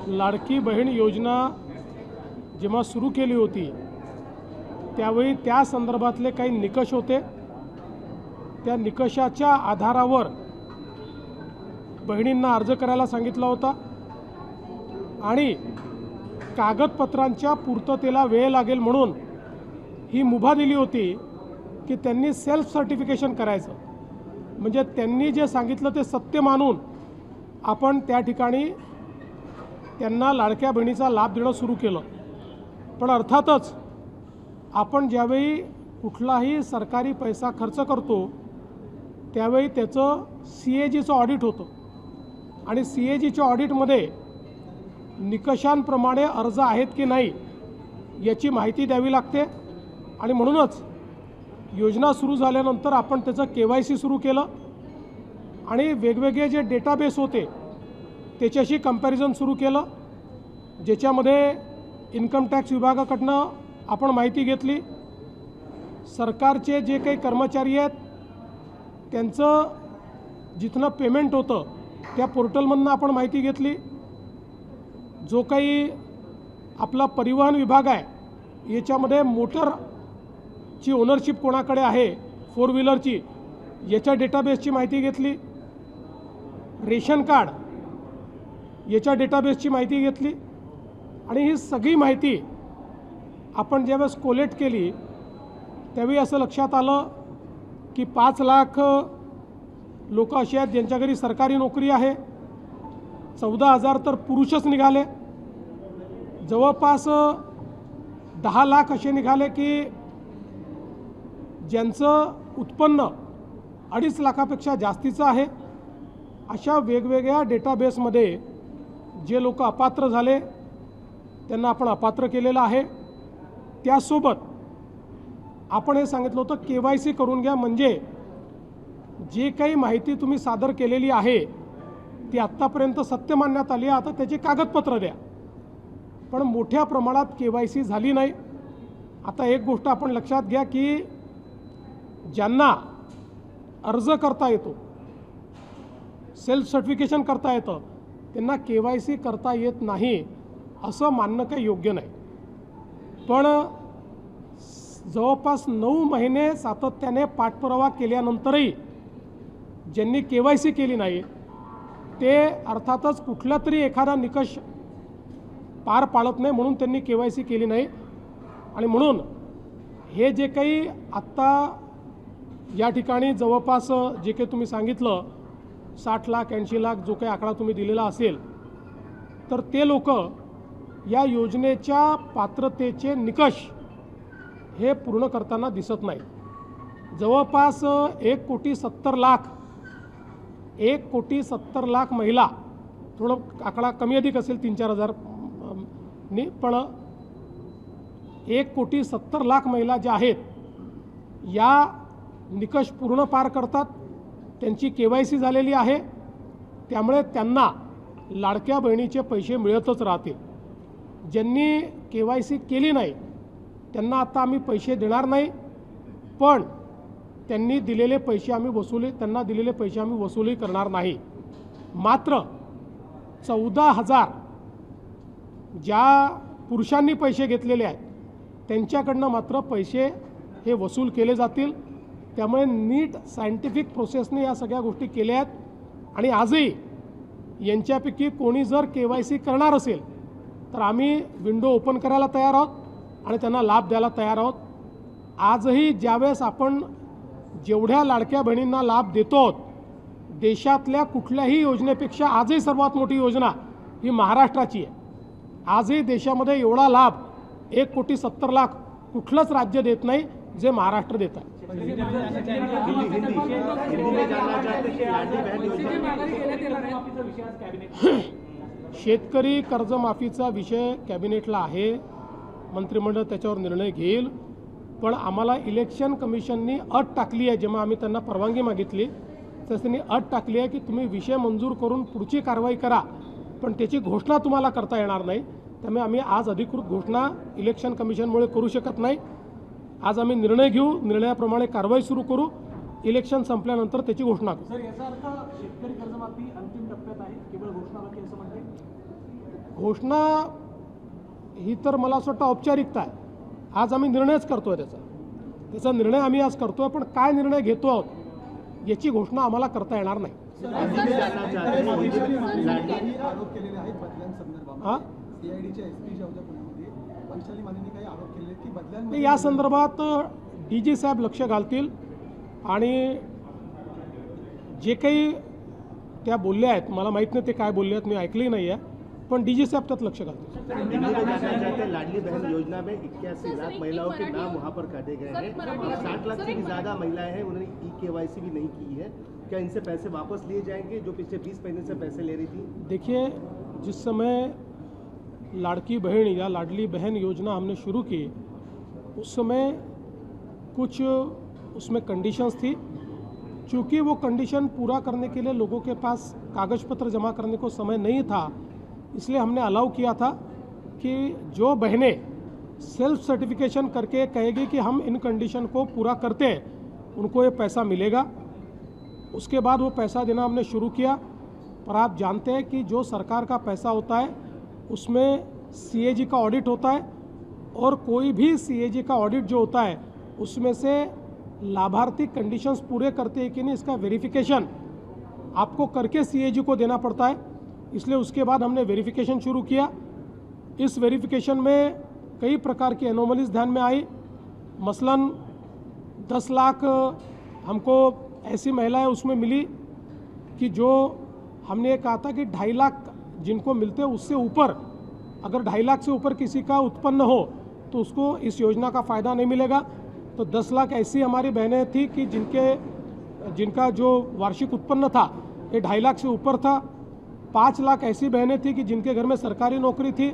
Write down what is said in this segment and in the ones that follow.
लाडकी बहीण योजना जेव्हा सुरू केली होती त्यावेळी त्या संदर्भातले काही निकष होते। त्या निकषाच्या आधारावर बहिणींना अर्ज करायला सांगितला होता आणि कागदपत्रांच्या पूर्ततेला वेळ लागेल म्हणून ही मुभा दिली होती की त्यांनी सेल्फ सर्टिफिकेशन करायचं, म्हणजे त्यांनी जे सांगितलं ते सत्य मानून आपण त्या ठिकाणी त्यांना लाडक्या बहिणीचा लाभ देणं सुरू केलं। पण अर्थातच आपण ज्यावेळी कुठलाही सरकारी पैसा खर्च करतो त्यावेळी त्याचं CAGचं ऑडिट होतं आणि CAGच्या ऑडिटमध्ये निकषांप्रमाणे अर्ज आहेत की नाही याची माहिती द्यावी लागते आणि म्हणूनच योजना सुरू झाल्यानंतर आपण त्याचं KYC सुरू केलं आणि वेगवेगळे जे डेटाबेस होते त्याच्याशी कंपॅरिझन सुरू केलं, ज्याच्यामध्ये इन्कम टॅक्स विभागाकडनं आपण माहिती घेतली, सरकारचे जे काही कर्मचारी आहेत त्यांचं जिथनं पेमेंट होतं त्या पोर्टलमधनं आपण माहिती घेतली, जो काही आपला परिवहन विभाग आहे याच्यामध्ये मोटरची ओनरशिप कोणाकडे आहे 4 व्हीलरची याच्या डेटाबेसची माहिती घेतली, रेशन कार्ड याच्या डेटाबेसची माहिती घेतली आणि ही सगळी माहिती आपण ज्यावेळेस कोलेक्ट केली त्यावेळी असं लक्षात आलं की 5 लाख लोक असे आहेत ज्यांच्या घरी सरकारी नोकरी आहे, 14,000 तर पुरुषच निघाले, जवळपास 10 लाख असे निघाले की ज्यांचं उत्पन्न 2.5 लाखापेक्षा जास्तीचं आहे। अशा वेगवेगळ्या डेटाबेसमध्ये जे लोक अपात्र झाले त्यांना आपण अपात्र केलेलं आहे। त्यासोबत आपण हे सांगितलं होतं KYC करून घ्या, म्हणजे जे काही माहिती तुम्ही सादर केलेली आहे ती आत्तापर्यंत सत्य मानण्यात आली आहे, आता त्याची कागदपत्र द्या। पण मोठ्या प्रमाणात KYC झाली नाही। आता एक गोष्ट आपण लक्षात घ्या की ज्यांना अर्ज करता येतो, सेल्फ सर्टिफिकेशन करता येतं, त्यांना KYC करता येत नाही असं मानणं काही योग्य नाही। पण जवळपास 9 महिने सातत्याने पाठपुरावा केल्यानंतरही ज्यांनी KYC केली नाही ते अर्थातच कुठला तरी एखादा निकष पार पाडत नाही म्हणून त्यांनी KYC केली नाही। आणि म्हणून हे जे काही आत्ता या ठिकाणी जवळपास जे काही तुम्ही सांगितलं 60 लाख 80 लाख जो काही आकडा तुम्ही दिलेला असेल तर ते लोक या योजनेच्या पात्रतेचे निकष हे पूर्ण करताना दिसत नाही। जवळपास 1,70,00,000 लाख महिला, थोडं आकडा कमी अधिक असेल 3-4 हजार नी, पण 1,70,00,000 महिला ज्या आहेत या निकष पूर्ण पार करतात, त्यांची KYC झालेली आहे, त्यामुळे त्यांना लाडक्या बहिणीचे पैसे मिळतच राहतील। ज्यांनी KYC केली नाही त्यांना आता आम्ही पैसे देणार नाही, पण त्यांनी दिलेले पैसे आम्ही वसूली करणार नाही। मात्र 14,000 ज्या पुरुषांनी पैसे घेतलेले आहेत त्यांच्याकडनं मात्र पैसे हे वसूल केले जातील। त्यामुळे नीट सायंटिफिक प्रोसेसने या सगळ्या गोष्टी केल्या आहेत आणि आजही यांच्यापैकी कोणी जर KYC करणार असेल तर आम्ही विंडो ओपन करायला तयार आहोत आणि त्यांना लाभ द्यायला तयार आहोत। आजही ज्यावेळेस आपण जेवढ्या लाडक्या बहिणींना लाभ देतो देशातल्या कुठल्याही योजनेपेक्षा आजही सर्वात मोठी योजना ही महाराष्ट्राची आहे। आजही देशामध्ये एवढा लाभ 1,70,00,000 कुठलंच राज्य देत नाही जे महाराष्ट्र देत आहे। शेतकरी कर्जमाफीचा विषय कॅबिनेटला आहे, मंत्रिमंडळ त्याच्यावर निर्णय घेईल। पण आम्हाला इलेक्शन कमिशननी अट टाकली आहे, जेव्हा आम्ही त्यांना परवानगी मागितली तर त्यांनी अट टाकली आहे की तुम्ही विषय मंजूर करून पुढची कारवाई करा, पण त्याची घोषणा तुम्हाला करता येणार नाही। त्यामुळे आम्ही आज अधिकृत घोषणा इलेक्शन कमिशनमुळे करू शकत नाही। आज आम्ही निर्णय घेऊ, निर्णयाप्रमाणे कारवाई सुरू करू, इलेक्शन संपल्यानंतर त्याची घोषणा करू। सर, याचा अर्थ शेतकरी कर्जमाफी अंतिम टप्प्यात आहे, केवळ घोषणा बाकी असं म्हणते? घोषणा ही तर मला असं वाटतं औपचारिकता आहे. आज आम्ही निर्णयच करतोय त्याचा निर्णय आम्ही आज करतोय, पण काय निर्णय घेतो आहोत याची घोषणा आम्हाला करता येणार नाही. आरोप केलेले आहेत बदल्यांसंदर्भात. सीआयडीच्या एसपी ज्या होत्या पुण्यामध्ये वंशाली मानेंनी काही आरोप केले की बदल्यांमध्ये या संदर्भात DG साहेब लक्ष घालतील आणि जे काही त्या बोलल्या आहेत, मला माहीत नाही ते काय बोलले आहेत, मी ऐकली नाही आहे, पण DG साहेब त्यात लक्ष घालतील. लाडली बहन योजना में 81 लाख महिलाओं के नाम वहाँ पर काटे गए हैं और 60 लाख से भी ज़्यादा महिलाएं हैं, उन्होंने EKYC भी नहीं की है. क्या इनसे पैसे वापस लिए जाएंगे जो पिछले 20 महीने से पैसे ले रही थी? देखिए, जिस समय लाड़की बहन या लाडली बहन योजना हमने शुरू की उस समय कुछ उसमें कंडीशंस थी. चूँकि वो कंडीशन पूरा करने के लिए लोगों के पास कागज़ पत्र जमा करने को समय नहीं था, इसलिए हमने अलाउ किया था कि जो बहनें सेल्फ सर्टिफिकेशन करके कहेगी कि हम इन कंडीशन को पूरा करते हैं, उनको ये पैसा मिलेगा. उसके बाद वो पैसा देना हमने शुरू किया. पर आप जानते हैं कि जो सरकार का पैसा होता है उसमें CAG का ऑडिट होता है, और कोई भी CAG का ऑडिट जो होता है उसमें से लाभार्थी कंडीशंस पूरे करते हैं कि नहीं, इसका वेरिफिकेशन आपको करके CAG को देना पड़ता है. इसलिए उसके बाद हमने वेरिफिकेशन शुरू किया. इस वेरिफिकेशन में कई प्रकार की एनोमलीज ध्यान में आई. मसलन 10 लाख हमको ऐसी महिलाएं उसमें मिली कि जो हमने कहा था कि 2.5 लाख जिनको मिलते हैं उससे ऊपर, अगर 2.5 लाख से ऊपर किसी का उत्पन्न हो तो उसको इस योजना का फ़ायदा नहीं मिलेगा. तो 10 लाख ऐसी हमारी बहनें थी कि जिनका जो वार्षिक उत्पन्न था ये 2.5 लाख से ऊपर था. 5 लाख ऐसी बहनें थी कि जिनके घर में सरकारी नौकरी थी.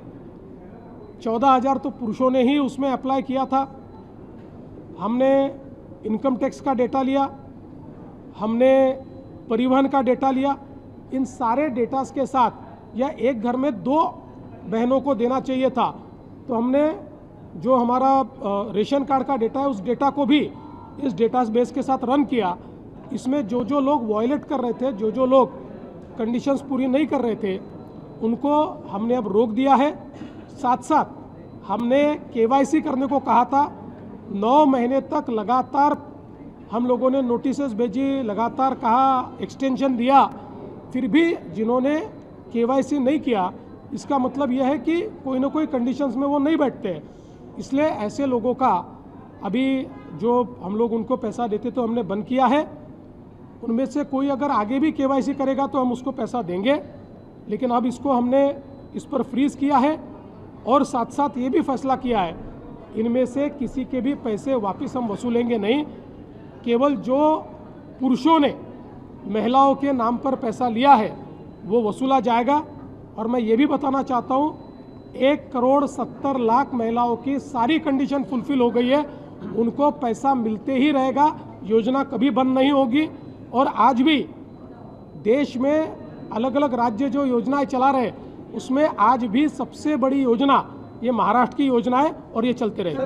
14,000 तो पुरुषों ने ही उसमें अप्लाई किया था. हमने इनकम टैक्स का डेटा लिया, हमने परिवहन का डेटा लिया. इन सारे डेटास के साथ या एक घर में 2 बहनों को देना चाहिए था, तो हमने जो हमारा रेशन कार्ड का डेटा है उस डेटा को भी इस डेटाबेस के साथ रन किया. इसमें जो लोग वायलेट कर रहे थे, जो लोग कंडीशंस पूरी नहीं कर रहे थे, उनको हमने अब रोक दिया है. साथ साथ हमने KYC करने को कहा था. 9 महीने तक लगातार हम लोगों ने नोटिसेस भेजी, लगातार कहा, एक्सटेंशन दिया, फिर भी जिन्होंने KYC नहीं किया, इसका मतलब यह है कि कोई ना कोई कंडीशंस में वो नहीं बैठते. इसलिए ऐसे लोगों का अभी जो हम लोग उनको पैसा देते तो हमने बंद किया है. उनमें से कोई अगर आगे भी KYC करेगा तो हम उसको पैसा देंगे, लेकिन अब इसको हमने इस पर फ्रीज़ किया है. और साथ साथ ये भी फैसला किया है, इनमें से किसी के भी पैसे वापस हम वसूलेंगे नहीं. केवल जो पुरुषों ने महिलाओं के नाम पर पैसा लिया है वो वसूला जाएगा. और मैं ये भी बताना चाहता हूँ, 1,70,00,000 महिलाओं की सारी कंडीशन फुलफिल हो गई है. उनको पैसा मिलते ही रहेगा, योजना कभी बंद नहीं होगी. और आज भी देश में अलग अलग राज्य जो योजनाएं चला रहे उसमें आज भी सबसे बड़ी योजना ये महाराष्ट्र की योजना है और ये चलते रहेगी.